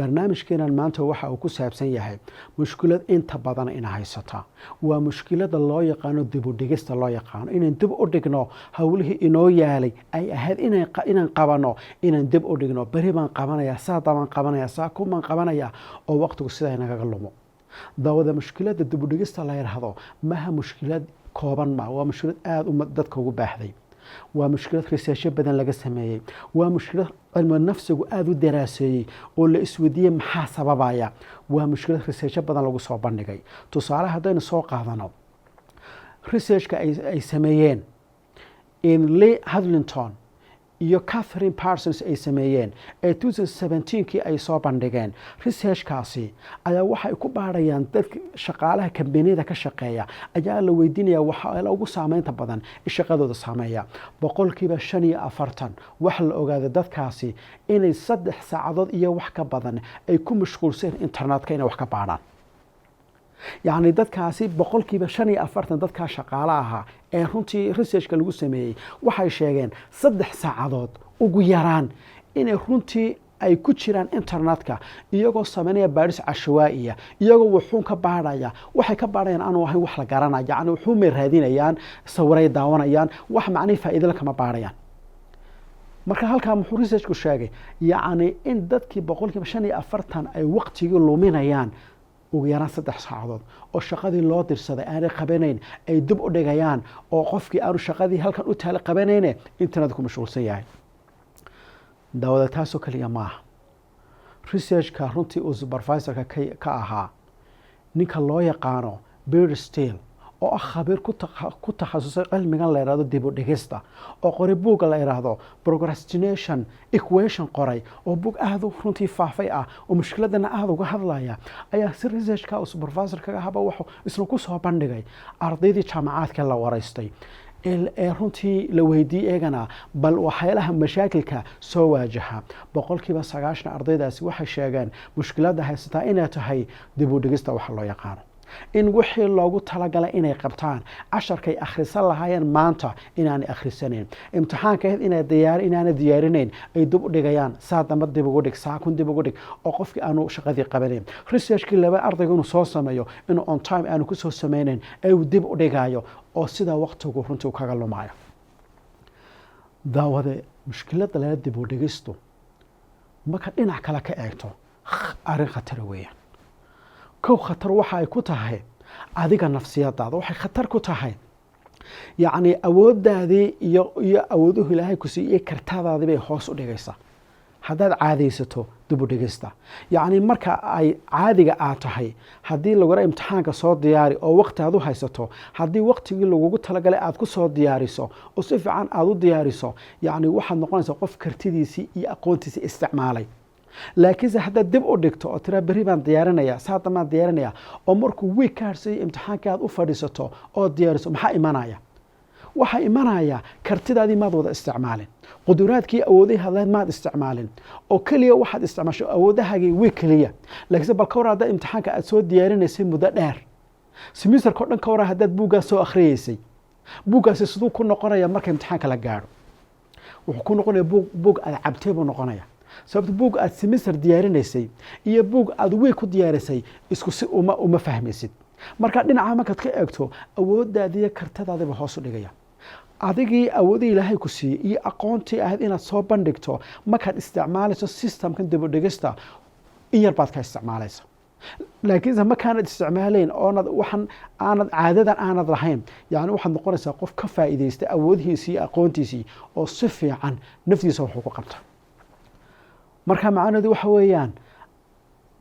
barnaamijkeenan maanta waxa uu ku saabsan yahay mushkilad inta badan ina haysata waa mushkilada loo yaqaano dib u dhigista loo yaqaano inaan dib u dhigno hawlihii inoo yaalay ay ahayd inaan qabano inaan dib u dhigno bari baan qabanaya saadabaan qabanaya saakumaan qabanaya oo waqtigu sidaa inagaga lumo dawada mushkilada dib u dhigista la yiraahdo maha mushkilad kooban ma waa mushkilad aad u dadka ugu baahday waa mushkilad research badan laga sameeyay waa mushkilad cilmi nafsigu aad u daraaseeyay oo la isweydiiyay maxaa sababaya waa mushkilad research badan lagu soo bandhigay tusaale hadaynu soo qaadano researchka ay sameeyeen in Lee Hadlington iyo Catherine Parsons ay sameeyeen ee 2017kii ay soo bandhigeen researchkaasi ayaa waxay ku baarayaan dadka shaqaalaha kambaniyada ka shaqeeya ayaa la weydiinaya waxa ay ugu saameynta badan shaqadooda saameeya 45% wax la ogaaday dadkaasi inay 3 saacadood iyo wax ka badan ay ku mashquulsan internetka inay wax ka baaraan يعني dadkaasi 45% dadka shaqaalaha ee runtii researchka lagu sameeyay waxay sheegeen 3 saacadood ugu yaraan inay runtii ay ku jiraan internetka iyagoo sameynaya baaris cashawaa'iya iyagoo wuxuu ka baaraya waxay ka baarayaan aan wahay wax la garanayo yani wuxuu ma raadinayaan sawiray daawanayaan wax macni faa'iido kama baarayaan marka halka muxuu researchku sheegay yani in dadkii 45% ay waqtiga luminayaan ugu yaraan 3 saacadood oo shaqadii loo dirsaday aanay qabanayn ay dib u dhigayaan oo qofkii aanu shaqadii halkan u taal qabanayne internetku mashquulsan yahay dawada taasoo kaliya maaha researchka runtii uu supervisorka ka ahaa ninka loo yaqaano Bear Steele oo khabiir ku takhasusay cilmigan la yiraahdo dib u dhigista oo qoray buug la yiraahdo procrastination equation qoray oo buug aad u runtii faafay ah oo mushkiladana aad uga hadlaya ayaa si researchka oo supervisor kaga haba wuxuu isla ku soo bandhigay ardaydii jaamacaadka la waraystay ee runtii la weydiiyay eegana bal waxyaalaha mashaakilka soo waajaha 90% ardaydaasi waxay sheegeen mushkilada haysata inay tahay dib u dhigista wax loo yaqaan in wixii loogu talagalay inay qabtaan casharkay akhrisan lahaayeen maanta inaanay akhrisaneen imtixaankeed inaanay diyaarinayn ay dib u dhigayaan saadama dib ugu dhig saakun dib ugu dhig oo qofkii aanu shaqadii qabaneen researchkii laba ardaygu inuu soo sameeyo inuu on time aanu ku soo sameeyeen ay dib u dhigayo oo sida waqtigu runtii kaga lumayo daawada mushkilada la dib u dhigisto marka dhinac kale ka eegto arrin khatar weeyaan كو خطر waxay ku tahay adiga nafsiyadaada waxay khatar ku tahay yani awoodaadii iyo awooduhu Ilaahay ku siiyay kartadaadii bay hoos u dhigaysaa hadaad caadeysato dib u dhigista yani marka ay caadiga aad tahay hadii lagu raa imtixaanka soo diyaari oo waqti aad u haysato hadii waqtigii lagugu talagalay aad ku soo diyaariso oo si fiican aad u diyaariso yani waxaad noqonaysaa qof kartidiisii iyo aqoontiisii isticmaalay laakiin hadda dib u dhigto oo tira bari baan diyaarinaya saadama diyaarinaya oo markuu week ka harsay imtixaanka aad u fadhiisato oo diyaariso maxaa imanaya waxa imanaya kartidaadii maad wada isticmaalin quduraadkii awoodii hadlayd maad isticmaalin oo kaliya waxaad isticmaasho awoodahagii week kaliya laakiin bal ka war hadda imtixaanka aad soo diyaarinaysay muddo dheer semesterka dhan ka war hadda buuga soo akhriyeysay buugaasi sidoo ku noqonaya marka imtixaanka la gaaro wuxuu ku noqonaya buug aad cabtay buu noqonaya sababta buug aad semester diyaarinaysay iyo buug aad week ku diyaarisay isku si uma fahmaysid marka dhinaca markaad ka eegto awoodaadii kartadaada hoos u dhigaya adigii awoodii Ilaahay ku siiyay iyo aqoontii aad inaad soo bandhigto markaad isticmaalayso systemkan dib u dhigista in yar baad ka isticmaalayso laakiin ma kaanad isticmaalayn oo waxan aanad caadadan aanad lahayn yani waxaad noqonaysaa qof ka faa'iideystay awoodihiisii iyo aqoontiisii oo si fiican naftiisa wax ugu qabta marka macnaheedu waxa weeyaan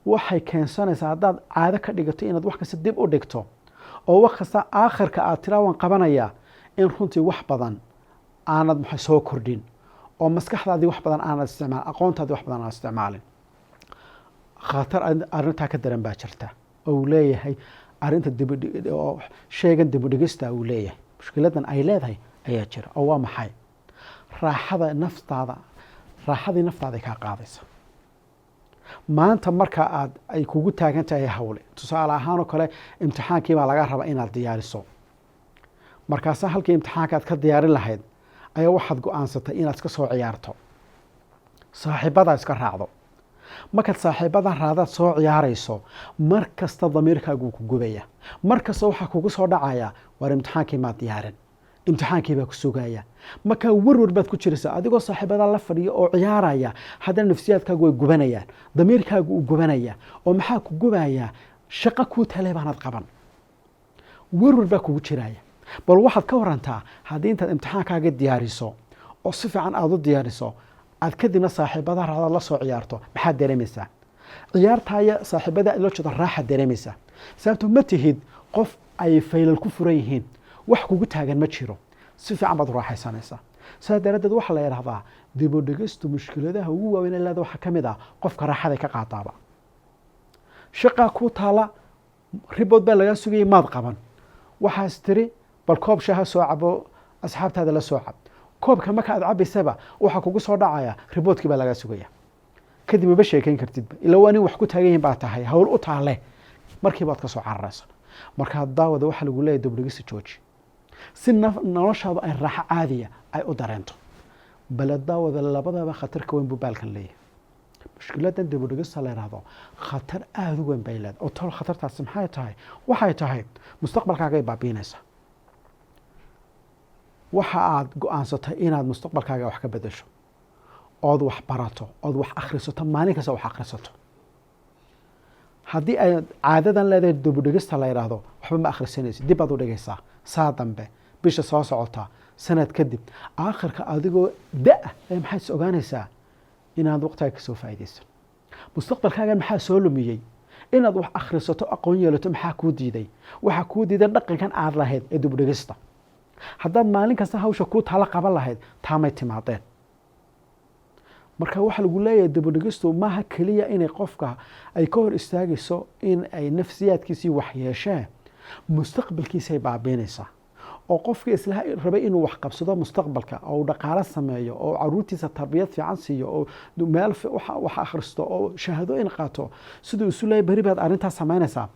waxay keensanaysaa hadaad caado ka dhigato inaad wax kasta dib u dhigto oo wax kasta aakhirka aad tiraawan qabanaya in runtii wax badan aanad maxay soo kordhin oo maskaxdaadii wax badan aanad isticmaalin aqoontaadii wax badan aanad isticmaalin khatar arrinta ka daran baa jirta oo leeyahay arrinta oo sheegan dib u dhigista uu leeyahay mushkiladan ay leedahay ayaa jira oo waa maxay raaxada naftaada raaxadii naftaada ka qaadaysa maanta marka aad ay kugu taagan tahay hawle tusaale ahaan oo kale imtixaankii baa laga rabaa inaad diyaariso markaas halkii imtixaanka aad ka diyaarin lahayd ayaa waxaad go'aansatay inaad iska soo ciyaarto saaxiibada iska raacdo markaad saaxiibada raadaad soo ciyaarayso mar kasta damiirkaagu ku gubaya mar kasta waxaa kugu soo dhacaya war imtixaankii maad diyaarin imtixaankii baa ku sugaya markaa warwar baad ku jiraysaa adigoo saaxiibada la fadhiyo oo ciyaaraya haddana nafsiyaadkaagu way gubanayaan damiirkaagu uu gubanaya oo maxaa ku gubaya shaqo kuu talee baanad qaban warwar baa kugu jiraya bal waxaad ka warantaa haddii intaad imtixaankaaga diyaariso oo si fiican aada u diyaariso aad kadibna saaxiibada raadaad la soo ciyaarto maxaad dareemaysaa ciyaartaaya saaxiibada aad la jeedo raaxaad dareemaysaa sababto ma tihid qof ay faylal ku furan yihiin wax kugu taagan ma jiro si fiican baad u raaxaysanaysaa sidaa daraaddeed waxaa la yidhahdaa dib u dhigistu mushkiladaha ugu waaweyn ee leeda waxaa ka mid ah qofka raaxaday ka qaataaba shaqaa kuu taala ribood baa lagaa sugayay maad qaban waxaas tiri bal koob shaaha soo cabo asxaabtaada la soo cab koobka marka aad cabaysaba waxaa kugu soo dhacaya riboodkii baa lagaa sugaya kadib maba sheekayn kartidba ilaa waa nin wax ku taagan yihin baa tahay hawl u taale markiiba ad ka soo cararaysa markaa daawada waxaa lagu leeyahy dibudhigista jooji si noloshaadu ay raaxo caadiya ay u dareento bale daawada labadaba khatar ka weyn buu baalkan leeyahay mushkiladan dibudhigista la yidhaahdo khatar aada u weyn bay leedahay oo tol khatartaasi maxay tahay waxay tahay mustaqbalkaagay baabiinaysaa waxa aad go-aansatay inaad mustaqbalkaaga wax ka bedesho ood wax barato ood wax akhrisato maalin kasta wax akhrisato haddii ay caadadan leedahay dibudhigista la yidhaahdo waxba ma akhrisanaysid dib aad u dhigaysaa saa dambe bisha soo socotaa sanad kadib aakhirka adigoo da-a ee maxaad is ogaanaysaa inaad waqtiga ka soo faa'iidaysan mustaqbalkaagan maxaa soo lumiyey inaad wax akhrisato aqoon yeelato maxaa kuu diiday waxaa kuu diiday dhaqankan aad lahayd ee dibudhigista haddaad maalin kasta hawsha kuu tala qaban lahayd taamay timaadeen marka waxaa lagu leeyahay dibudhigistu maaha keliya inay qofka ay ka hor istaagayso in ay nafsiyaadkiisii waxyeesheen mustaqbalkiisay baabiinaysaa oo qofkii isla rabay inuu wax qabsado mustaqbalka oo dhaqaalo sameeyo oo caruurtiisa tarbiyad fiican siiyo oo meel wax akhristo oo shahaadooyin qaato siduu isu leeyahay beri baad arrintaas samaynaysaa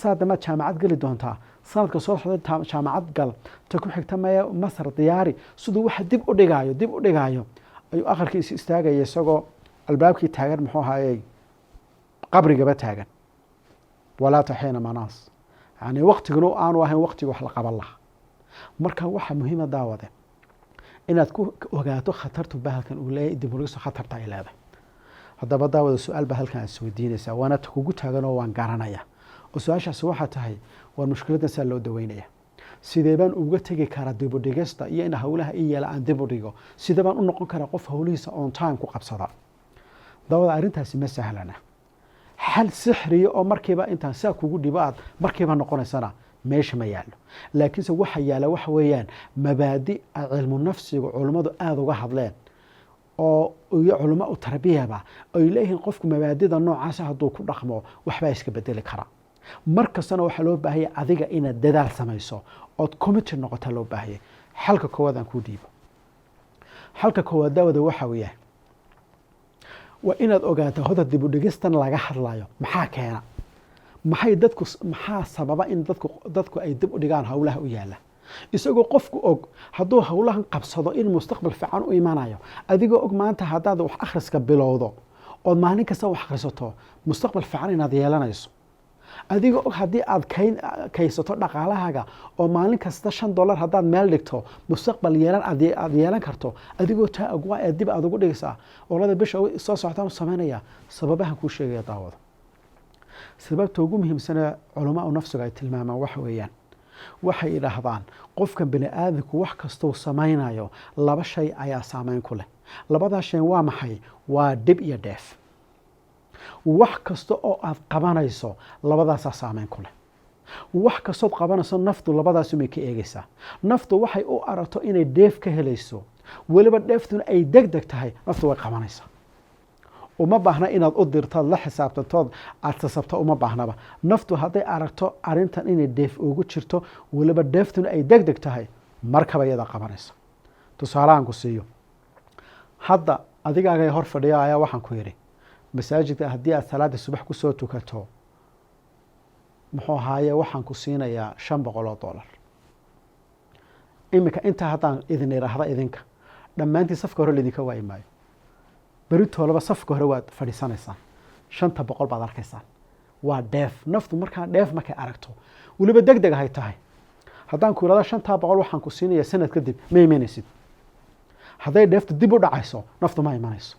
saadamaad jaamacad geli doontaa sanadka soo socda jaamacad gal ta ku xigta maya masar diyaari siduu waxa dib u dhigaayo ayuu akharkiisi istaagaya isagoo albaabkii taagan muxuu ahaayey qabrigaba taagan walaa taxiina manaas yani waqtiganu aanu ahayn waqtiga wax la qaban lahaa marka waxaa muhiima daawade inaad ku ogaato khatartu bahalkan uu leeyahay dibudhigista khatarta ay leedahay haddaba daawada su-aal baa halkan aad isweydiinaysaa waana ta kugu taaganoo waan garanaya oo su-aashaasi waxaa tahay war mushkiladan saa loo daweynaya sidee baan uga tegi karaa dibudhigista iyo in hawlaha i yeela aan dib u dhigo sidee baan u noqon karaa qof hawlihiisa on time ku qabsada daawada arrintaasi ma sahlana xal sixriya oo markiiba intaan saa kugu dhibo aad markiiba noqonaysana meesha ma yaallo laakiinse waxa yaala waxa weeyaan mabaadi cilmu nafsiga culummadu aada uga hadleen oo iyo culamo u tarbiyaba ay leeyihiin qofku mabaadida noocaasa hadduu ku dhaqmo waxbaa iska bedeli karaa mar kastana waxaa loo baahaya adiga inaad dadaal samayso ood committed noqota loo baahayay xalka koowaad aan kuu dhiibo xalka koowaad daawada waxa weeyaa waa inaad ogaato hoda dibudhigistan laga hadlayo maxaa keena maxaa sababa in dadku ay dib u dhigaan hawlaha u yaala isagoo qofku og hadduu hawlahan qabsado in mustaqbal fiican u imanayo adigoo og maanta haddaad wax akhriska bilowdo ood maalin kasta wax akhrisato mustaqbal fiican inaad yeelanayso adigoo og haddii aad kaysato dhaqaalahaaga oo maalin kasta $5 haddaad meel dhigto mustaqbal aad yeelan karto adigoo taa ogwaa ee dib aad ugu dhigaysaa olada bisha soo socotaan u samaynaya sababahan kuu sheegaya daawada sababta ugu muhiimsanee culamaa nafsiga ay tilmaamaan waxa weeyaan waxay idhaahdaan qofka bini aadamku wax kastou samaynayo laba shay ayaa saameyn ku leh labadaa shay waa maxay waa dhib iyo dheef wax kasta oo aad qabanayso labadaasaa saameyn ku leh wax kastood qabanayso naftu labadaasumay ka eegaysaa naftu waxay u aragto inay dheef ka helayso weliba dheeftuna ay deg deg tahay naftu way qabanaysaa uma baahna inaad u dirtood la xisaabtantood aad sasabto uma baahnaba naftu hadday aragto arintan inay dheef ugu jirto weliba dheeftuna ay deg deg tahay markaba iyada qabanaysa tusaalahaan ku siiyo hadda adigaagay hor fadhiya ayaa waxaan ku yidhi masaajidka haddii aad salaada subax kusoo tukato muxuu ahaaye waxaan ku siinayaa $500 iminka intaa haddaan idin idhaahda idinka dhammaantii safka hore laydinka waayi maayo beritoolaba safka hore waad fadhiisanaysaan shanta boqol baad arkaysaan waa dheef naftu markay aragto weliba degdeg hay tahay haddaan ku irahdo shantaa boqol waxaan ku siinayaa sanad kadib ma imanaysid hadday dheefta dib u dhacayso naftu ma imanayso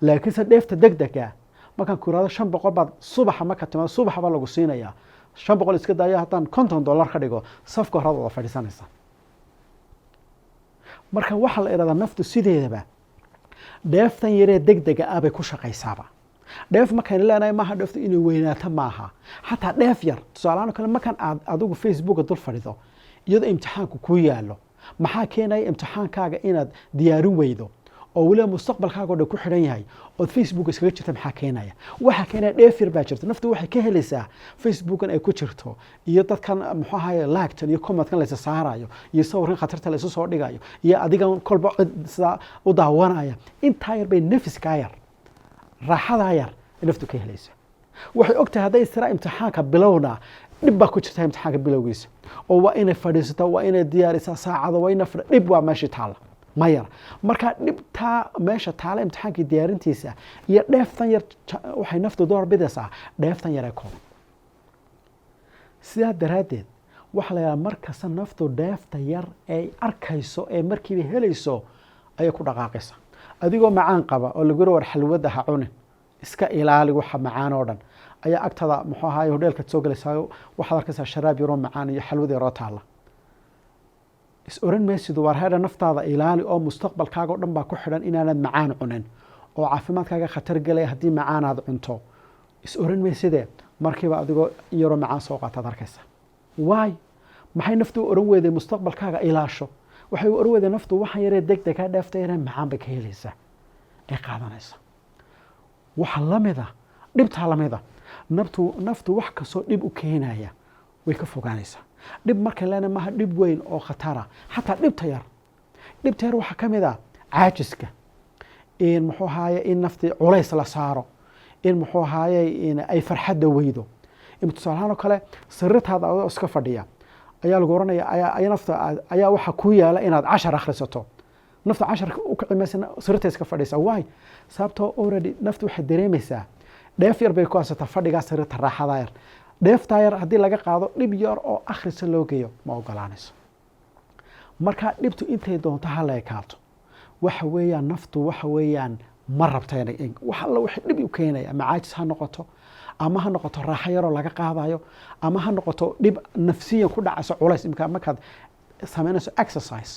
laakiinse dheefta degdega markaan ku irahdo 500 baad subaxa marka timaado subaxa baa lagu siinayaa 500 iska daaya haddaan $50 ka dhigo safka hore wada fadhiisanaysa marka waxa la irahdaa naftu sideedaba dheeftan yaree degdega ah bay ku shaqaysaaba dheef markaan leenahay maaha dheeftu inay weynaato maaha xataa dheef yar tusaalahaan kale markaan adigu Facebook dul fadhido iyadoo imtixaanku ku yaalo maxaa keenaya imtixaankaaga inaad diyaarin weydo oo waliba mustaqbalkaaga oo ku xiran yahay oo Facebook iskaga jirta maxaa keenaya waxa keenaya dheef yar baa jirta naftu waxay ka helaysaa Facebook ay ku jirto iyo dadkan muxuu ahaayay like iyo comment kan la is saarayo iyo sawirkan khatarta la isu soo dhigayo iyo adiga kolba u daawanaya inta yar bay nafiska yar raaxada yar naftu ka helaysaa waxay ogtahay haday isra imtixaanka bilowna dib baa ku jirta imtixaanka bilowgiisa oo waa inay fadhiisato waa inay diyaarisaa saacada waa inay dib waa meesha taala mayar marka dhibta meesha taala imtixaankii diyaarintiisa iyo dheeftan yar waxay naftu door bidaysaa dheeftan yar ee kooban sidaa daraadeed waxa la yiraahdaa markasta naftu dheefta yar ay arkayso ee markiiba helayso ayay ku dhaqaaqaysaa adigoo macaan qaba oo lagu war xalwada ha cunin iska ilaali waxa macaan oo dhan ayaa agtada muxuu ahaay hoteelka soo galaysaa waxa arkaysaa sharaab yaro macaan iyo xalwada yaro taala is oran meesidu war heer naftaada ilaali oo mustaqbalkaaga oo dhan baa ku xiran inaanad macaan cunin oo caafimaadkaaga khatar galay hadii macaan aad cunto is oran meeside markiiba adigoo yaro macaan soo qaatad arkaysaa waay maxay naftu oran weeday mustaqbalkaaga ilaasho waxay oran weeday naftu waxa yaree degdeg ka dhaaftay inay macaan ba ka helaysaa ay qaadanaysaa waxa lamida dhibta lamida naftu wax ka soo dhib u keenaya way ka fogaanaysaa dhib marka leena ma dhib weyn oo khatara hatta dhibta yar waxa kamida caajiska in muxuu ahaayay in nafti culays la saaro in muxuu ahaayay in ay farxad weydo in tusaalahan kale sirritaada oo iska fadhiya ayaa lagu oranayaa ay nafta ayaa waxa ku yaala inaad 10 akhrisato nafta 10 u kicimaysan sirrita iska fadhisa way sababtoo already naftu waxay dareemaysaa dheef yar bay ku asata fadhiga sirrita raaxada yar dheefta yar hadii laga qaado dhib yar oo akhrisa loo geeyo ma ogolaanayso marka dhibtu intay doonto hala ekaato waxa weeyaan naftu waxa weeyaan ma rabtay waxa la wixii dhib u keenay ama caajis ha noqoto ama ha noqoto raaxo yar oo laga qaadayo ama ha noqoto dhib nafsiyan ku dhacayso culays imka markaad sameynayso exercise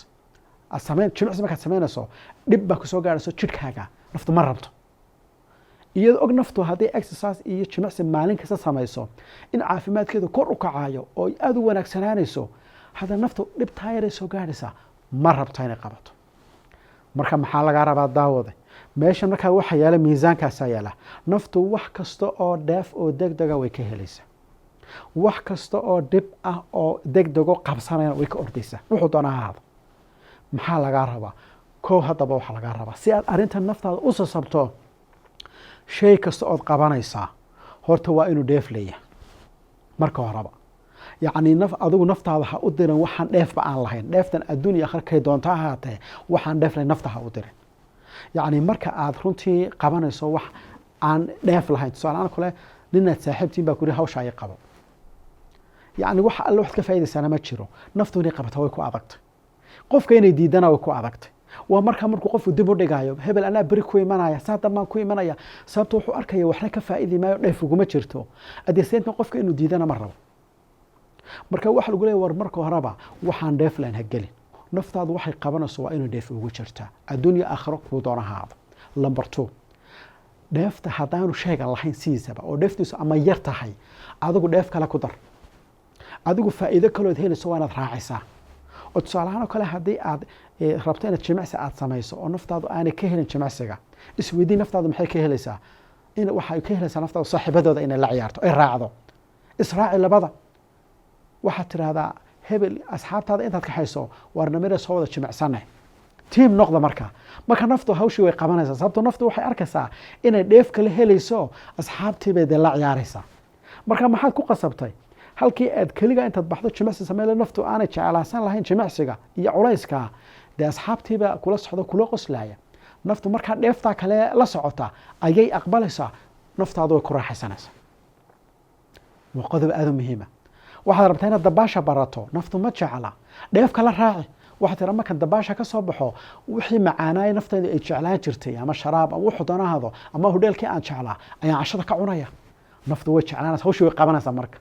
jimicsi markaad sameynayso dhib baa ku soo gaarayso jidhkaaga naftu ma rabto iyadoo og naftu haddii exercise iyo jimicsi maalin kasta samayso in caafimaadkeedu kor u kacayo oo aad u wanaagsanaanayso hada naftu dhib taayar soo gaaraysa ma rabto inay qabato marka maxaa laga rabaa daawada meesha marka waxa yaala miisaankaas yaala naftu wax kasta oo dheef oo degdega way ka helaysaa wax kasta oo dib ah oo degdego qabsanaya way ka ordaysaa wuxuu doonaa maxaa laga rabaa koo hadaba waxa laga rabaa si aad arinta naftaada u sabto shay kasta oo qabanaysaa horta waa inuu dheef leeyahay marka horeba yacni adigu naftaada ha u dirin waxaan dheefba aan lahayn dheeftan adduunyo akhrkay doonta ahaatee waxaan dheef lahayn nafta ha u dirin yacni marka aad runtii qabanayso wax aan dheef lahayn tusaale kale ninaad saaxiibtiin baa ku yiri hawsha ay qabo yacni waxa alla wax ka faa'iideysan ma jiro naftu inay qabato way ku adagtay qofka inay diidana way ku adagtay waa marka markuu qofku dib u dhigayo hebel ana bari ku imanaya saadamaan ku imanaya sababtoo wuxuu arkaya waxna ka faa'iidi maayo dheef uguma jirto adeeysna qofka inuu diidana ma rabo marka waxa lagu leeyahay war marka horeba waxaan dheef laan hagelin naftaadu waxay qabanayso waa inuu dheef ugu jirtaa adduunyo aakhiro ku doonahaado number 2 dheefta hadaanu sheega lahayn siisaba oo dheeftiisu ama yar tahay adigu dheef kale ku dar adigu faa'iido kale oo helayso waa inaad raacaysaa oo tusaalahaan kale hadii aad rabto inaad jimicsi aad samayso oo naftaadu aanay ka helin jimicsiga isweydii naftaadu maxay ka helaysaa in waxa ay ka helaysaa naftaadu saaxiibadooda inay la ciyaarto ay raacdo israaci labada waxa tiraahdaa hebel asxaabtaada intaad ka hayso warnamada soo wada jimicsanay team noqda marka naftu hawshii way qabanaysaa sababtoo naftu waxay arkaysaa inay dheef kale helayso asxaabtiiba la ciyaaraysaa marka maxaad ku qasabtay halkii aad kaliga intaad baxdo jimicsi sameeyay naftu aanay jeclaasan lahayn jimicsiga iyo culayska de asxaabtiiba kula socdo kula qoslaaya naftu marka dheefta kale la socota ayay aqbalaysaa naftaadu way ku raaxaysanaysaa. waa qodob aad u muhiima. waxaad rabtaa inaad dabaasha barato, naftu ma jecla, dheefka la raaci. waxaad tiraa markan dabaasha ka soo baxo wixii macaanaaya nafteeda ay jeclaan jirtay ama sharaab ama wuxuu doonahado ama hodheelkii aan jeclaa ayaan cashada ka cunaya. naftu way jeclaanaysa, hawshii way qabanaysaa marka.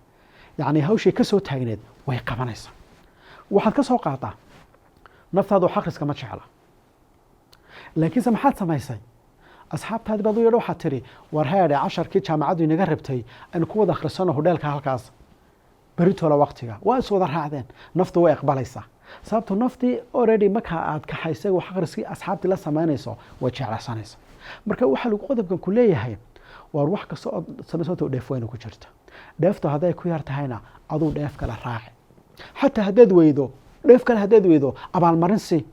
yacni hawshii ka soo taagneed way qabanaysaa. waxaad ka soo qaadaa naftaadu xaqriska ma jecla, laakiinse maxaad samaysay? asxaabtaadi baad u yeedho waxaad tidhi war heedhe casharkii jaamacaddu inaga rabtay aynu ku wada akhrisano hodheelka halkaas beritoola waqtiga. waa is wada raacdeen, naftu way aqbalaysaa. sababto naftii already markaa aad kaxaysay wax akhriskii asxaabtii la samaynayso way jeclaysanaysa. marka waxaa lagu qodobkan ku leeyahay waar wax kasta oo samaysanta dheef weyna ku jirta. dheeftu hadday ku yar tahayna aduu dheef kale raaci. xataa haddaad weydo dheef kale haddaad weydo abaalmarin si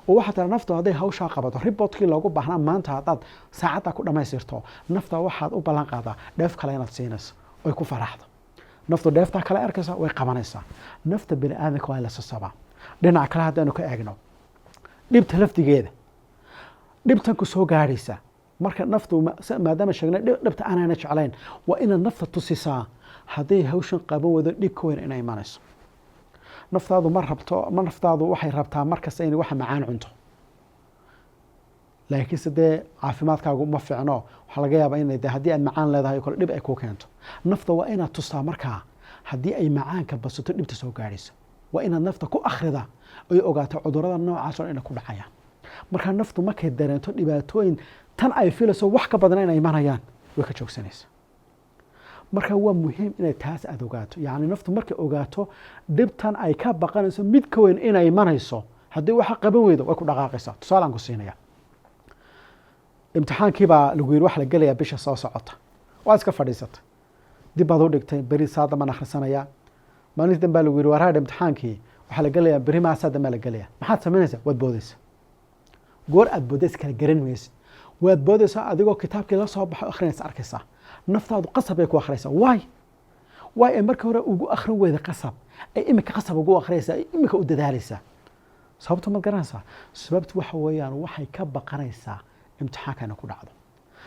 oo waxaa tira naftu hadday hawshaa qabato riboodkii loogu baahnaa maanta haddaad saacadda ku dhammaystirto nafta waxaad u ballan qaadaa dheef kale inaad siinayso oy ku faraxdo. naftu dheeftaa kale arkaysa way qabanaysaa. nafta bini aadamka waa in la sasabaa. dhinaca kale haddaynu ka eegno dhibta lafdigeeda, dhibtan ku soo gaadhaysa marka naftu maadaama sheegnay dhibta aanayna jeclayn waa inaad nafta tusisaa hadday hawshan qaban wado dhib ka weyn inay imanayso. naftaadu naftaadu waxay rabtaa markasta inay waxa macaan cunto, laakiinse dee caafimaadkaagu ma fiicno. waxaa laga yaabaa inay de haddii aad macaan leedahay kole dhib ay ku keento. nafta waa inaad tustaa markaa haddii ay macaanka basato dhibta soo gaadhayso. waa inaad nafta ku akhrida oy ogaato cudurrada noocaas oo inay ku dhacayaan. markaa naftu markay dareento dhibaatooyin tan ay filayso wax ka badan inay imanayaan way ka joogsanaysaa. marka waa muhiim inay taas aad ogaato. yacni naftu markay ogaato dhibtan ay ka baqanayso mid ka weyn inay imanayso, haddii waxa qaban weydo way ku dhaqaaqaysaa. tusaale aan ku siinaya, imtixaankii baa lagu yidhi wax la gelayaa bisha soo socota. waad iska fadhiisatay, dib baad u dhigtay, beri saa dambaan akhrisanayaa. maalintii danbaa lagu yidhi waraadha imtixaankii waxaa la gelayaa beri maasaa dambaa la gelayaa. maxaad samaynaysaa? waad boodaysa. goor aad boodaysa kala garan maysid. waad boodaysaa adigoo kitaabkii la soo baxo akhrinaysa arkaysaa. naftaadu qasab bay ku akhriyaysaa. waay ay markii hore ugu akhrin weyda qasab ay imika qasab ugu akhriyaysaa, ay imika u dadaalaysaa. sababta maad garanaysaa? sababtu waxa weeyaan waxay ka baqanaysaa imtixaankana ku dhacdo.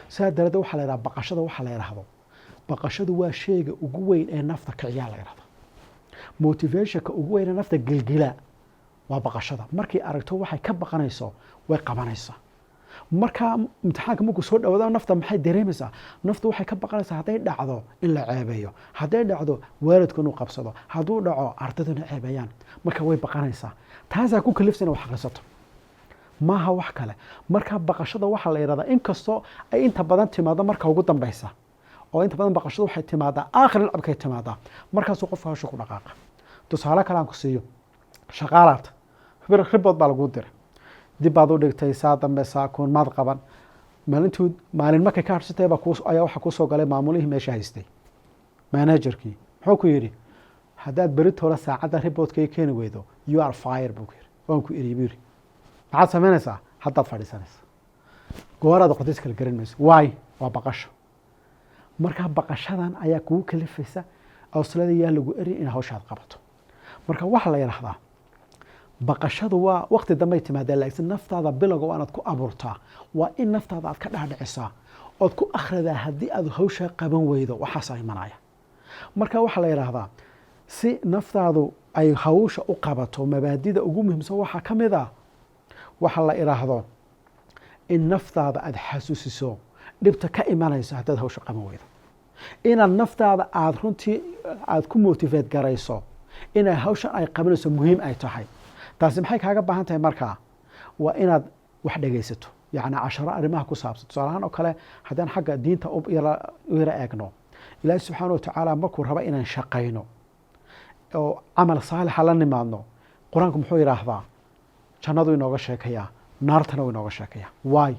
sidaa daradeed waxaa la yidhaha baqashada waxaa la yidhaahdo baqashadu waa shayga ugu weyn ee nafta kiciyaa la yidhahdo. motivationka ugu weyn ee nafta gilgila waa baqashada. markay aragto waxay ka baqanayso way qabanaysaa. markaa imtixaanka markuu soo dhawaado nafta maxay dareemaysaa? naftu waxay ka baqanaysaa hadday dhacdo in la ceebeeyo, hadday dhacdo waalidku inuu qabsado, hadduu dhaco ardaydu inay ceebeeyaan. marka way baqanaysaa. taasaa ku kalifsan wax akhrisato maaha wax kale. markaa baqashada waxaa la yidhahdaa inkastoo ay inta badan timaado marka ugu dambaysa, oo inta badan baqashadu waxay timaadaa aakhir lacabkay timaadaa, markaasuu qofka hawsha ku dhaqaaqa. tusaale kale aan ku siiyo, shaqaalaad ribood baa lagu diray, dib baad u dhigtay, saa dambe saakuun maad qaban. maalin markay ka harsatay ayaa waxaa kusoo galay maamulihii meesha haystay, managerkii. muxuu ku yidhi haddaad beritoola saacadda riboodka i keeni weydo you are fire buu ku yidhi. waan ku eri buu yidhi. maxaad samaynaysaa? haddaad fadhiisanaysa. gooraad qodays kala garan mayso. waay waa baqasho. markaa baqashadan ayaa kugu kalifaysa awslada yaa lagu eri in hawshaad qabato. marka waxaa la yidhaahdaa baqashadu waa waqti dambay timaadaa, laakiin naftaada bilowga waa inaad ku abuurtaa. waa in naftaada aad ka dhaadhicisaa ood ku akhridaa haddii aad hawshaa qaban weydo waxaasaa imanaya. marka waxaa la yidhaahdaa si naftaadu ay hawsha u qabato, mabaadida ugu muhiimsan waxaa ka mid ah waxa la idhaahdo in naftaada aad xasuusiso dhibta ka imanayso haddaad hawsha qaban weydo. inaad naftaada aad runtii aad ku motivate garayso inay hawshan ay qabanayso muhiim ay tahay. taasi maxay kaaga baahan tahay markaa? waa inaad wax dhegaysato, yacni casharo arrimaha ku saabsan. tusaale ahaan oo kale haddaan xagga diinta u yara eegno, ilaahi subxaana wa tacaala markuu raba inaan shaqayno oo camal saalixa la nimaadno, qur-aanku muxuu yidhaahdaa jannadu inooga sheekayaa, naartana u inooga sheekayaa. waay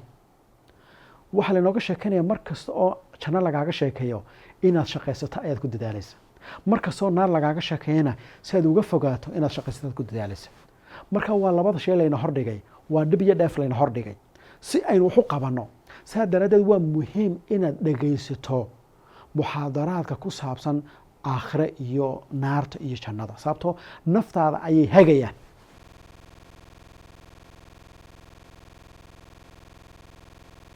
waxaa lainooga sheekanaya mar kasta oo janno lagaaga sheekeeyo inaad shaqaysato ayaad ku dadaalaysa. mar kastoo naar lagaaga sheekeeyana si aad uga fogaato inaad shaqaysato aad ku dadaalaysa. marka waa labada shay layna hordhigay, waa dhib iyo dheef layna hordhigay si aynu wax u qabanno. saa daraaddeed waa muhiim inaad dhegaysato muxaadaraadka ku saabsan aakhire iyo naarta iyo jannada, sababtoo naftaada ayay hagayaan.